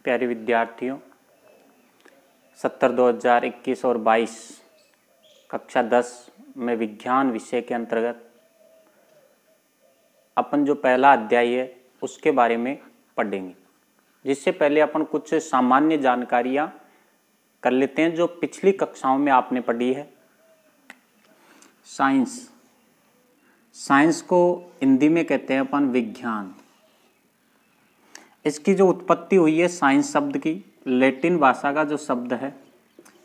प्यारे विद्यार्थियों, 2021 और 22 कक्षा 10 में विज्ञान विषय के अंतर्गत अपन जो पहला अध्याय है उसके बारे में पढ़ेंगे। जिससे पहले अपन कुछ सामान्य जानकारियाँ कर लेते हैं जो पिछली कक्षाओं में आपने पढ़ी है। साइंस को हिंदी में कहते हैं अपन विज्ञान। इसकी जो उत्पत्ति हुई है साइंस शब्द की, लैटिन भाषा का जो शब्द है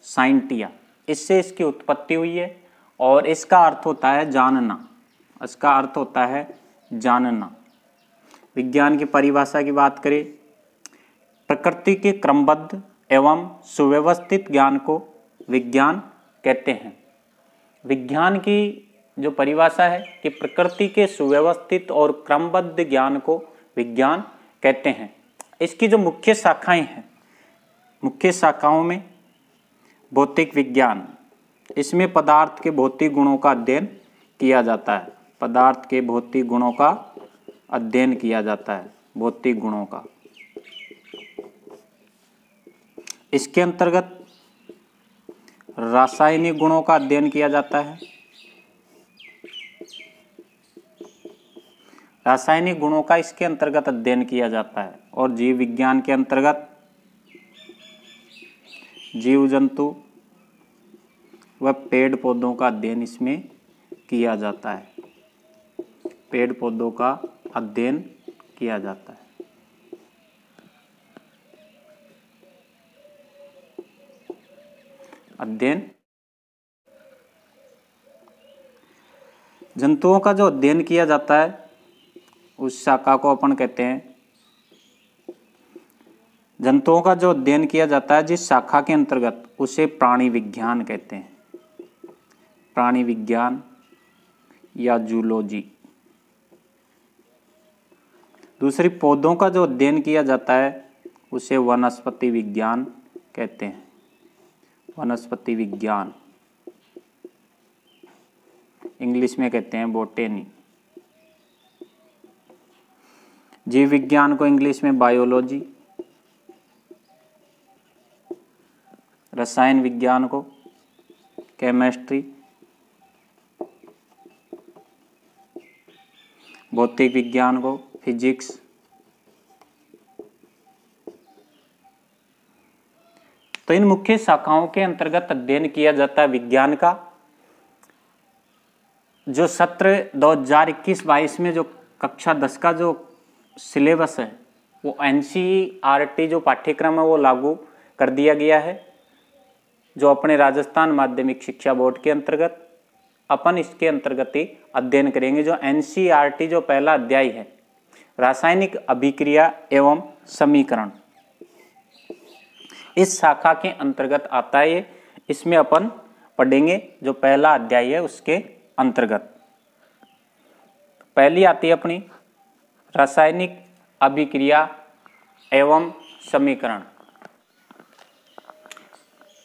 साइंटिया, इससे इसकी उत्पत्ति हुई है और इसका अर्थ होता है जानना। इसका अर्थ होता है जानना। विज्ञान की परिभाषा की बात करें, प्रकृति के क्रमबद्ध एवं सुव्यवस्थित ज्ञान को विज्ञान कहते हैं। विज्ञान की जो परिभाषा है कि प्रकृति के सुव्यवस्थित और क्रमबद्ध ज्ञान को विज्ञान कहते हैं। इसकी जो मुख्य शाखाएं हैं, मुख्य शाखाओं में भौतिक विज्ञान, इसमें पदार्थ के भौतिक गुणों का अध्ययन किया जाता है। पदार्थ के भौतिक गुणों का अध्ययन किया जाता है, भौतिक गुणों का। इसके अंतर्गत रासायनिक गुणों का अध्ययन किया जाता है। रासायनिक गुणों का इसके अंतर्गत अध्ययन किया जाता है। और जीव विज्ञान के अंतर्गत जीव जंतु व पेड़ पौधों का अध्ययन इसमें किया जाता है। पेड़ पौधों का अध्ययन किया जाता है। अध्ययन जंतुओं का जो अध्ययन किया जाता है उस शाखा को अपन कहते हैं, जंतुओं का जो अध्ययन किया जाता है जिस शाखा के अंतर्गत, उसे प्राणी विज्ञान कहते हैं। प्राणी विज्ञान या जूलॉजी। दूसरी, पौधों का जो अध्ययन किया जाता है उसे वनस्पति विज्ञान कहते हैं। वनस्पति विज्ञान, इंग्लिश में कहते हैं बॉटनी। जीव विज्ञान को इंग्लिश में बायोलॉजी, रसायन विज्ञान को केमिस्ट्री, भौतिक विज्ञान को फिजिक्स, तो इन मुख्य शाखाओं के अंतर्गत अध्ययन किया जाता है विज्ञान का। जो सत्र 2021-22 में जो कक्षा 10 का जो सिलेबस है वो NCERT जो पाठ्यक्रम है वो लागू कर दिया गया है। जो अपने राजस्थान माध्यमिक शिक्षा बोर्ड के अंतर्गत अपन इसके अंतर्गत ही अध्ययन करेंगे। जो NCERT जो पहला अध्याय है रासायनिक अभिक्रिया एवं समीकरण, इस शाखा के अंतर्गत आता है। इसमें अपन पढ़ेंगे जो पहला अध्याय है उसके अंतर्गत। पहली आती है अपनी रासायनिक अभिक्रिया एवं समीकरण।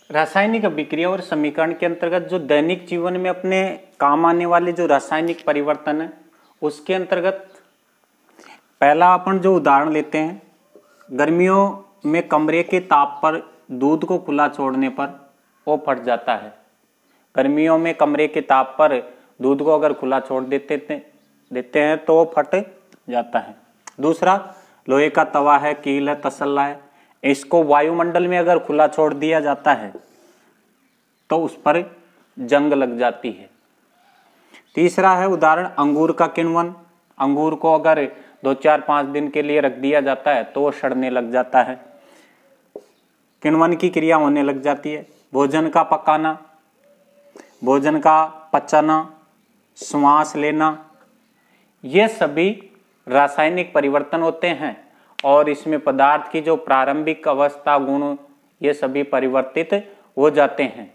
रासायनिक अभिक्रिया और समीकरण के अंतर्गत जो दैनिक जीवन में अपने काम आने वाले जो रासायनिक परिवर्तन है उसके अंतर्गत पहला अपन जो उदाहरण लेते हैं, गर्मियों में कमरे के ताप पर दूध को खुला छोड़ने पर वो फट जाता है। गर्मियों में कमरे के ताप पर दूध को अगर खुला छोड़ देते हैं तो वो फट जाता है। दूसरा, लोहे का तवा है, कील है, तसल्ला है, इसको वायुमंडल में अगर खुला छोड़ दिया जाता है तो उस पर जंग लग जाती है। तीसरा है उदाहरण अंगूर का किण्वन। अंगूर को अगर 2-4-5 दिन के लिए रख दिया जाता है तो वो सड़ने लग जाता है, किण्वन की क्रिया होने लग जाती है। भोजन का पकाना, भोजन का पचना, श्वास लेना, ये सभी रासायनिक परिवर्तन होते हैं और इसमें पदार्थ की जो प्रारंभिक अवस्था गुण ये सभी परिवर्तित हो जाते हैं।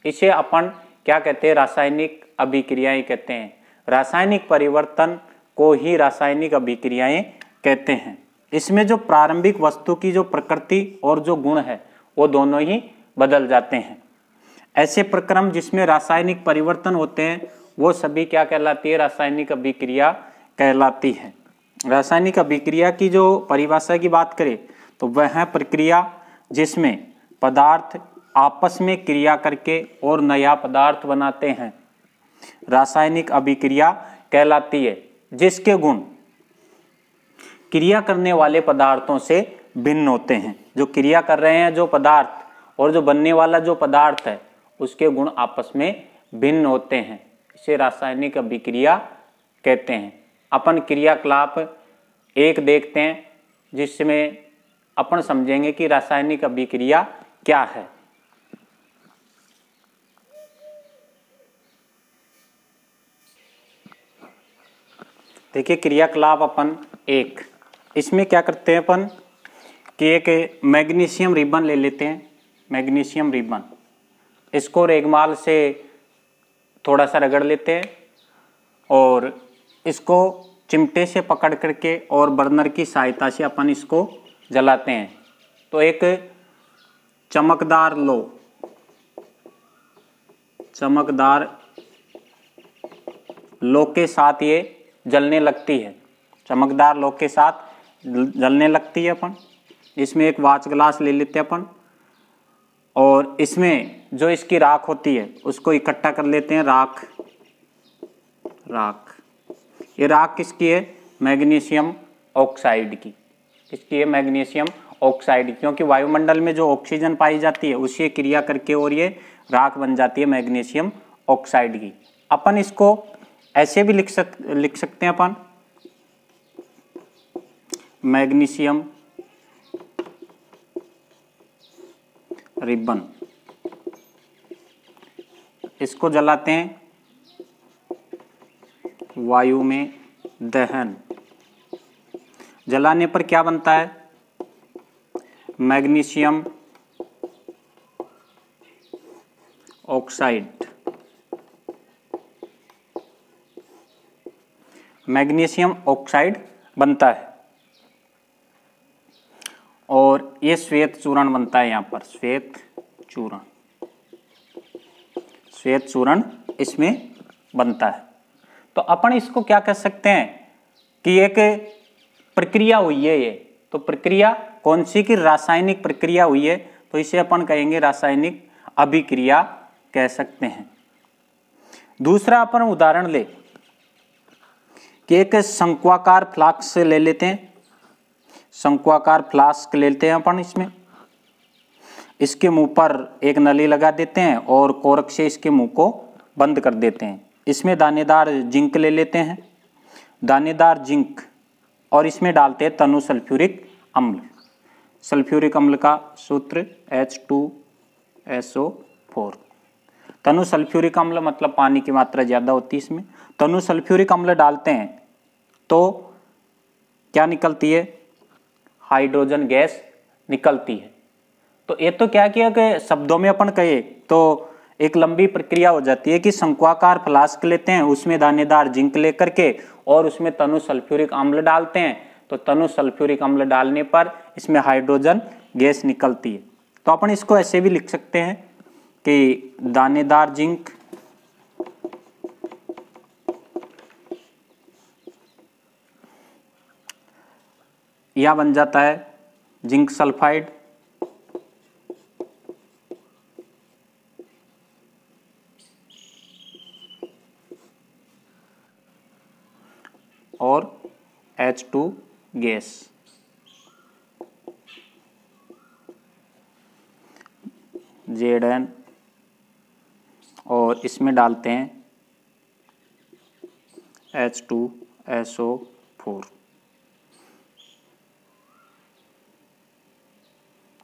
इसे अपन क्या कहते हैं, रासायनिक अभिक्रियाएं कहते हैं। रासायनिक परिवर्तन को ही रासायनिक अभिक्रियाएं कहते हैं। इसमें जो प्रारंभिक वस्तु की जो प्रकृति और जो गुण है वो दोनों ही बदल जाते हैं। ऐसे प्रक्रम जिसमें रासायनिक परिवर्तन होते हैं वो सभी क्या कहलाती है, रासायनिक अभिक्रिया कहलाती है। रासायनिक अभिक्रिया की जो परिभाषा की बात करें तो वह है प्रक्रिया जिसमें पदार्थ आपस में क्रिया करके और नया पदार्थ बनाते हैं, रासायनिक अभिक्रिया कहलाती है, जिसके गुण क्रिया करने वाले पदार्थों से भिन्न होते हैं। जो क्रिया कर रहे हैं जो पदार्थ और जो बनने वाला जो पदार्थ है उसके गुण आपस में भिन्न होते हैं, इसे रासायनिक अभिक्रिया कहते हैं। अपन क्रियाकलाप एक देखते हैं जिसमें अपन समझेंगे कि रासायनिक अभिक्रिया क्या है। देखिए क्रियाकलाप अपन एक, इसमें क्या करते हैं अपन कि एक मैग्नीशियम रिबन ले लेते हैं, मैग्नीशियम रिबन, इसको रेगमाल से थोड़ा सा रगड़ लेते हैं और इसको चिमटे से पकड़ करके और बर्नर की सहायता से अपन इसको जलाते हैं। तो एक चमकदार लो के साथ ये जलने लगती है, चमकदार लो के साथ जलने लगती है। अपन इसमें एक वाच ग्लास ले लेते हैं अपन और इसमें जो इसकी राख होती है उसको इकट्ठा कर लेते हैं। राख ये राख किसकी है? मैग्नीशियम ऑक्साइड की। किसकी है? मैग्नीशियम ऑक्साइड की, क्योंकि वायुमंडल में जो ऑक्सीजन पाई जाती है उससे क्रिया करके और ये राख बन जाती है मैग्नीशियम ऑक्साइड की। अपन इसको ऐसे भी लिख सकते हैं अपन, मैग्नीशियम रिबन, इसको जलाते हैं, वायु में दहन, जलाने पर क्या बनता है? मैग्नीशियम ऑक्साइड, मैग्नीशियम ऑक्साइड बनता है और ये श्वेत चूर्ण बनता है। यहाँ पर श्वेत चूर्ण इसमें बनता है। तो अपन इसको क्या कह सकते हैं कि एक प्रक्रिया हुई है ये। तो प्रक्रिया कौन सी की? रासायनिक प्रक्रिया हुई है, तो इसे अपन कहेंगे रासायनिक अभिक्रिया कह सकते हैं। दूसरा अपन उदाहरण ले कि एक शंक्वाकार फ्लास्क ले लेते हैं, शंक्वाकार फ्लास्क लेते हैं अपन, इसमें इसके मुंह पर एक नली लगा देते हैं और कोरक से इसके मुंह को बंद कर देते हैं। इसमें दानेदार जिंक ले लेते हैं, दानेदार जिंक, और इसमें डालते हैं तनु सल्फ्यूरिक अम्ल। सल्फ्यूरिक अम्ल का सूत्र H2SO4। तनु सल्फ्यूरिक अम्ल मतलब पानी की मात्रा ज्यादा होती है इसमें। तनु सल्फ्यूरिक अम्ल डालते हैं तो क्या निकलती है? हाइड्रोजन गैस निकलती है। तो ये तो क्या किया कि शब्दों में अपन कहे तो एक लंबी प्रक्रिया हो जाती है कि शंक्वाकार फ्लास्क लेते हैं, उसमें दानेदार जिंक लेकर के और उसमें तनु सल्फ्यूरिक अम्ल डालते हैं। तो तनु सल्फ्यूरिक अम्ल डालने पर इसमें हाइड्रोजन गैस निकलती है। तो अपन इसको ऐसे भी लिख सकते हैं कि दानेदार जिंक यह बन जाता है जिंक सल्फाइड, और H2 गैस। Zn, और इसमें डालते हैं H2SO4।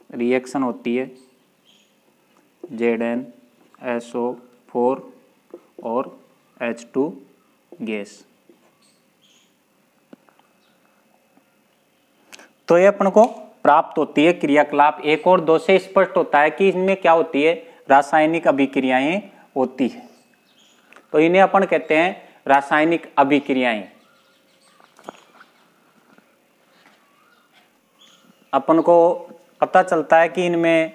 रिएक्शन होती है ZnSO4 और H2 गैस। तो ये अपन को प्राप्त होती है क्रियाकलाप 1 और 2 से स्पष्ट होता है कि इनमें क्या होती है? रासायनिक अभिक्रियाएं होती है। तो इन्हें अपन कहते हैं रासायनिक अभिक्रियाएं। अपन को पता चलता है कि इनमें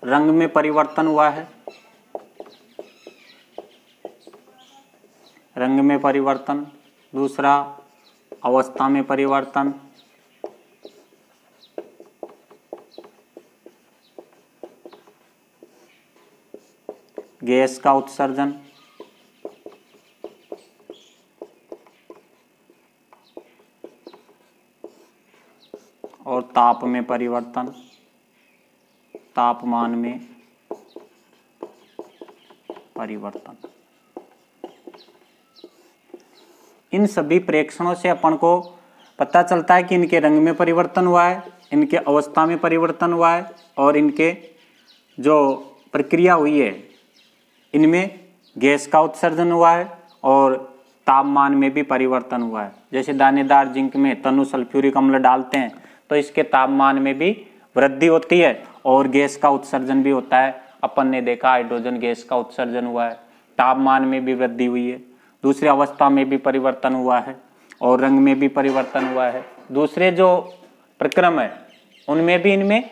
रंग में परिवर्तन हुआ है, रंग में परिवर्तन, दूसरा अवस्था में परिवर्तन, गैस का उत्सर्जन, और ताप में परिवर्तन, तापमान में परिवर्तन। इन सभी प्रेक्षणों से अपन को पता चलता है कि इनके रंग में परिवर्तन हुआ है, इनके अवस्था में परिवर्तन हुआ है, और इनके जो प्रक्रिया हुई है इनमें गैस का उत्सर्जन हुआ है और तापमान में भी परिवर्तन हुआ है। जैसे दानेदार जिंक में तनु सल्फ्यूरिक अम्ल डालते हैं तो इसके तापमान में भी वृद्धि होती है और गैस का उत्सर्जन भी होता है। अपन ने देखा हाइड्रोजन गैस का उत्सर्जन हुआ है, तापमान में भी वृद्धि हुई है, दूसरी अवस्था में भी परिवर्तन हुआ है और रंग में भी परिवर्तन हुआ है। दूसरे जो प्रक्रम है उनमें भी इनमें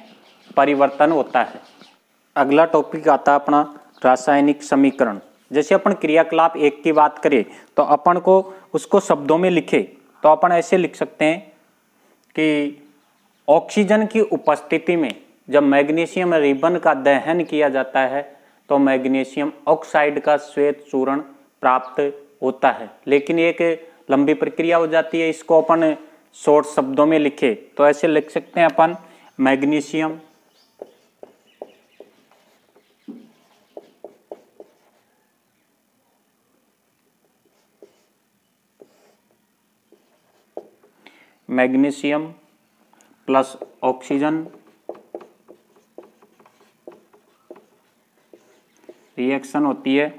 परिवर्तन होता है। अगला टॉपिक आता है अपना रासायनिक समीकरण। जैसे अपन क्रियाकलाप 1 की बात करें तो अपन को उसको शब्दों में लिखे तो अपन ऐसे लिख सकते हैं कि ऑक्सीजन की उपस्थिति में जब मैग्नीशियम रिबन का दहन किया जाता है तो मैग्नीशियम ऑक्साइड का श्वेत चूर्ण प्राप्त होता है। लेकिन एक लंबी प्रक्रिया हो जाती है, इसको अपन शॉर्ट शब्दों में लिखे तो ऐसे लिख सकते हैं अपन magnesium magnesium plus oxygen reaction होती है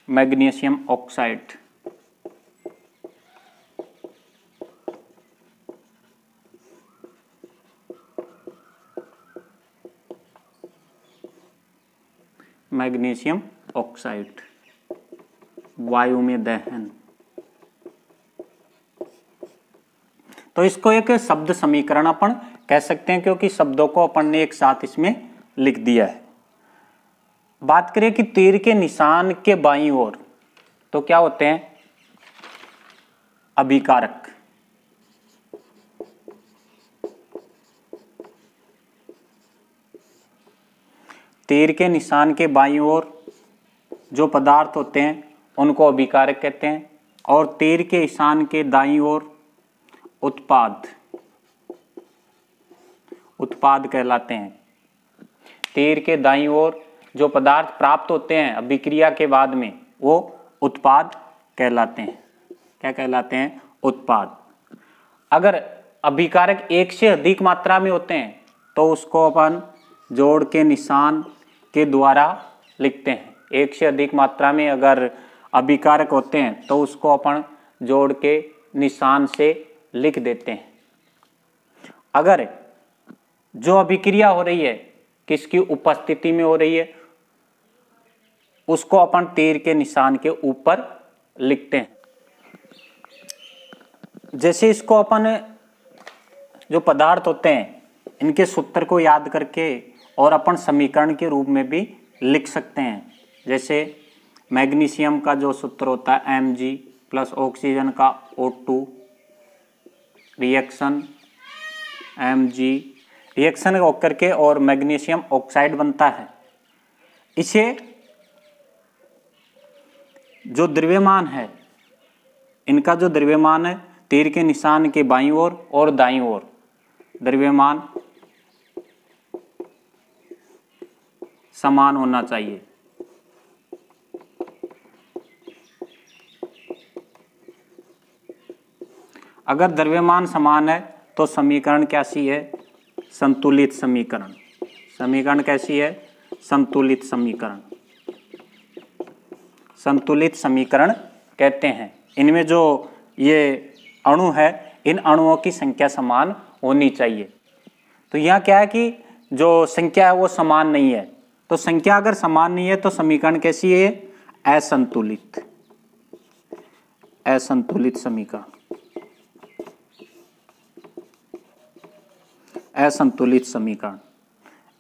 मैग्नीशियम ऑक्साइड। मैग्नीशियम ऑक्साइड वायु में दहन। तो इसको एक शब्द समीकरण अपन कह सकते हैं क्योंकि शब्दों को अपन ने एक साथ इसमें लिख दिया है। बात करें कि तीर के निशान के बाईं ओर तो क्या होते हैं अभिकारक। तीर के निशान के बाईं ओर जो पदार्थ होते हैं उनको अभिकारक कहते हैं और तीर के निशान के दाईं ओर उत्पाद कहलाते हैं। तीर के दाईं ओर जो पदार्थ प्राप्त होते हैं अभिक्रिया के बाद में वो उत्पाद कहलाते हैं। क्या कहलाते हैं? उत्पाद। अगर अभिकारक 1 से अधिक मात्रा में होते हैं तो उसको अपन जोड़ के निशान के द्वारा लिखते हैं। 1 से अधिक मात्रा में अगर अभिकारक होते हैं तो उसको अपन जोड़ के निशान से लिख देते हैं। अगर जो अभिक्रिया हो रही है किसकी उपस्थिति में हो रही है उसको अपन तीर के निशान के ऊपर लिखते हैं। जैसे इसको अपन जो पदार्थ होते हैं इनके सूत्र को याद करके और अपन समीकरण के रूप में भी लिख सकते हैं। जैसे मैग्नीशियम का जो सूत्र होता है Mg प्लस ऑक्सीजन का O2 रिएक्शन Mg रिएक्शन होकर के और मैग्नीशियम ऑक्साइड बनता है। इसे जो द्रव्यमान है इनका जो द्रव्यमान है तीर के निशान के बाईं ओर और दाईं ओर द्रव्यमान समान होना चाहिए। अगर द्रव्यमान समान है तो समीकरण कैसी है? संतुलित समीकरण। समीकरण कैसी है? संतुलित समीकरण। संतुलित समीकरण कहते हैं। इनमें जो ये अणु है इन अणुओं की संख्या समान होनी चाहिए। तो यहाँ क्या है कि जो संख्या है वो समान नहीं है, तो संख्या अगर समान नहीं है तो समीकरण कैसी है? असंतुलित। असंतुलित समीकरण। असंतुलित समीकरण।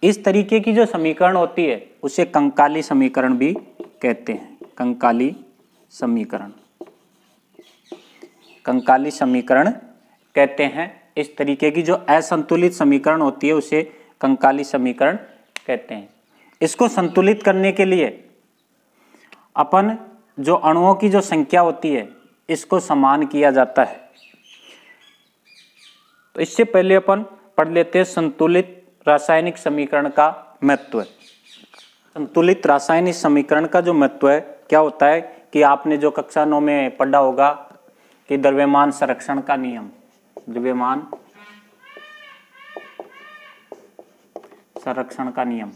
इस तरीके की जो समीकरण होती है उसे कंकाली समीकरण भी कहते हैं। कंकाली समीकरण। कंकाली समीकरण कहते हैं। इस तरीके की जो असंतुलित समीकरण होती है उसे कंकाली समीकरण कहते हैं। इसको संतुलित करने के लिए अपन जो अणुओं की जो संख्या होती है इसको समान किया जाता है। तो इससे पहले अपन पढ़ लेते हैं संतुलित रासायनिक समीकरण का महत्व। संतुलित रासायनिक समीकरण का जो महत्व है क्या होता है कि आपने जो कक्षा 9 में पढ़ा होगा कि द्रव्यमान संरक्षण का नियम, द्रव्यमान संरक्षण का नियम,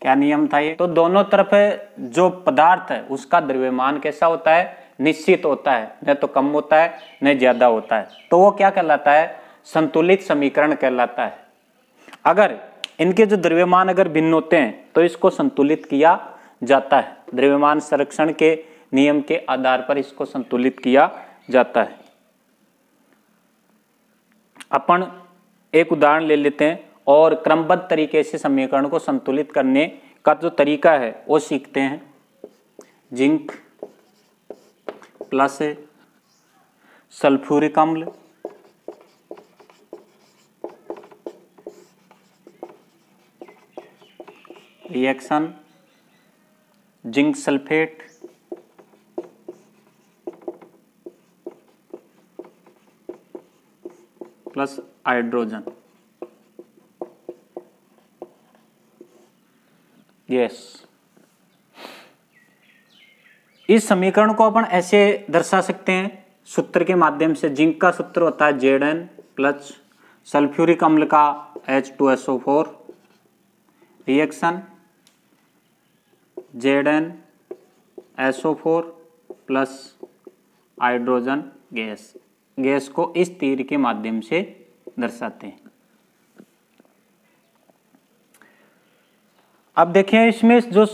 क्या नियम था ये? तो दोनों तरफ जो पदार्थ है उसका द्रव्यमान कैसा होता है? निश्चित होता है, न तो कम होता है न ज्यादा होता है। तो वो क्या कहलाता है? संतुलित समीकरण कहलाता है। अगर इनके जो द्रव्यमान अगर भिन्न होते हैं तो इसको संतुलित किया जाता है। द्रव्यमान संरक्षण के नियम के आधार पर इसको संतुलित किया जाता है। अपन एक उदाहरण ले लेते हैं और क्रमबद्ध तरीके से समीकरण को संतुलित करने का जो तरीका है वो सीखते हैं। जिंक प्लस सल्फ्यूरिक अम्ल reaction zinc sulphate plus hydrogen gas. इस समीकरण को अपन ऐसे दर्शा सकते हैं सूत्र के माध्यम से। जिंक का सूत्र होता है Zn प्लस सल्फ्यूरिक अम्ल का H2SO4 reaction ZnSO4 plus hydrogen gas. Gas को इस तीर के माध्यम से दर्शाते हैं। अब देखिए इसमें जो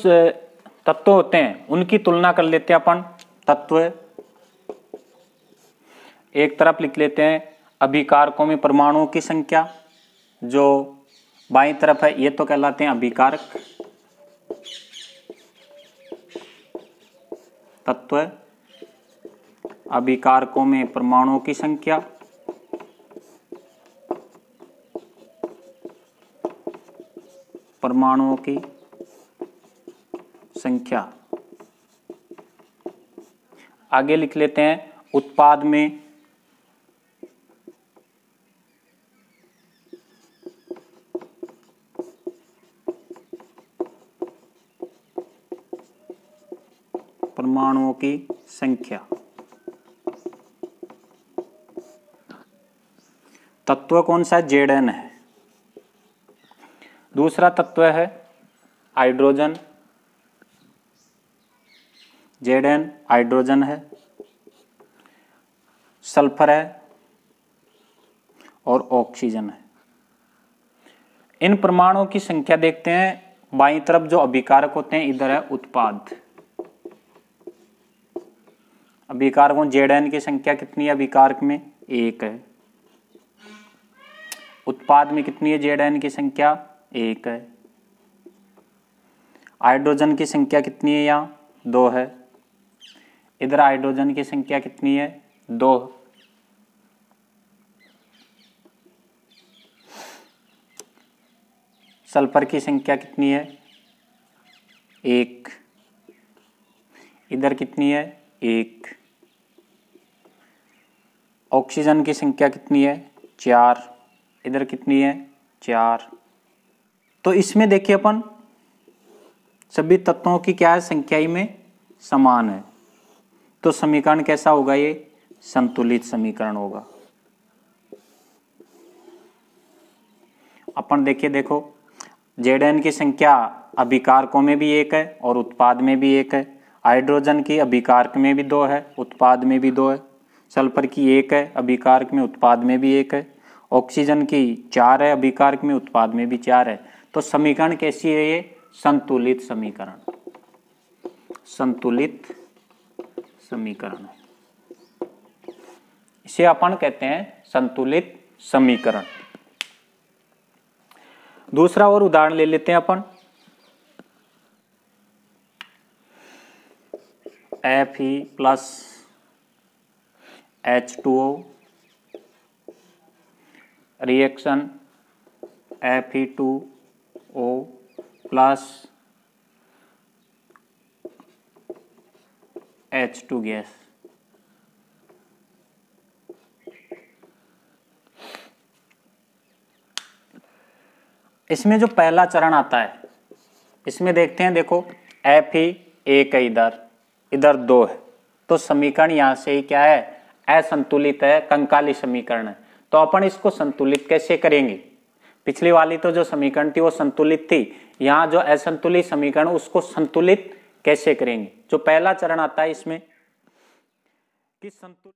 तत्व होते हैं उनकी तुलना कर लेते हैं अपन। तत्व एक तरफ लिख लेते हैं अभिकारकों में परमाणुओं की संख्या, जो बाईं तरफ है ये तो कहलाते हैं अभिकारक तत्व। अभिकारकों में परमाणुओं की संख्या, परमाणुओं की संख्या। आगे लिख लेते हैं उत्पाद में परमाणुओं की संख्या। तत्व कौन सा है? Zn है। दूसरा तत्व है हाइड्रोजन। Zn हाइड्रोजन है, सल्फर है और ऑक्सीजन है। इन परमाणुओं की संख्या देखते हैं। बाईं तरफ जो अभिकारक होते हैं इधर है उत्पाद। अभिकारकों Zn की संख्या कितनी है? अभिकारक में 1 है। उत्पाद में कितनी है Zn की संख्या? 1 है। हाइड्रोजन की संख्या कितनी है? यहाँ 2 है। इधर हाइड्रोजन की संख्या कितनी है? 2। सल्फर की संख्या कितनी है? 1। इधर कितनी है? 1। ऑक्सीजन की संख्या कितनी है? 4। इधर कितनी है? 4। तो इसमें देखिए अपन सभी तत्वों की क्या है? संख्या में समान है। तो समीकरण कैसा होगा? ये संतुलित समीकरण होगा। अपन देखिए, देखो Zn की संख्या अभिकारकों में भी 1 है और उत्पाद में भी 1 है। हाइड्रोजन की अभिकारक में भी 2 है, उत्पाद में भी 2 है। सल्फर की 1 है, अभिकारक में उत्पाद में भी 1 है। ऑक्सीजन की 4 है, अभिकारक में उत्पाद में भी 4 है। तो समीकरण कैसी है? ये संतुलित समीकरण, संतुलित समीकरण है। इसे अपन कहते हैं संतुलित समीकरण। दूसरा और उदाहरण ले लेते हैं अपन। Fe plus H2O reaction Fe2O plus H2 gas. इसमें जो पहला चरण आता है, इसमें देखते हैं, देखो Fe एक है, इधर इधर 2 है, तो समीकरण यहां से ही क्या है, असंतुलित है, कंकाली समीकरण है। तो अपन इसको संतुलित कैसे करेंगे? पिछली वाली तो जो समीकरण थी वो संतुलित थी, यहाँ जो असंतुलित समीकरण उसको संतुलित कैसे करेंगे? जो पहला चरण आता है इसमें कि संतुलित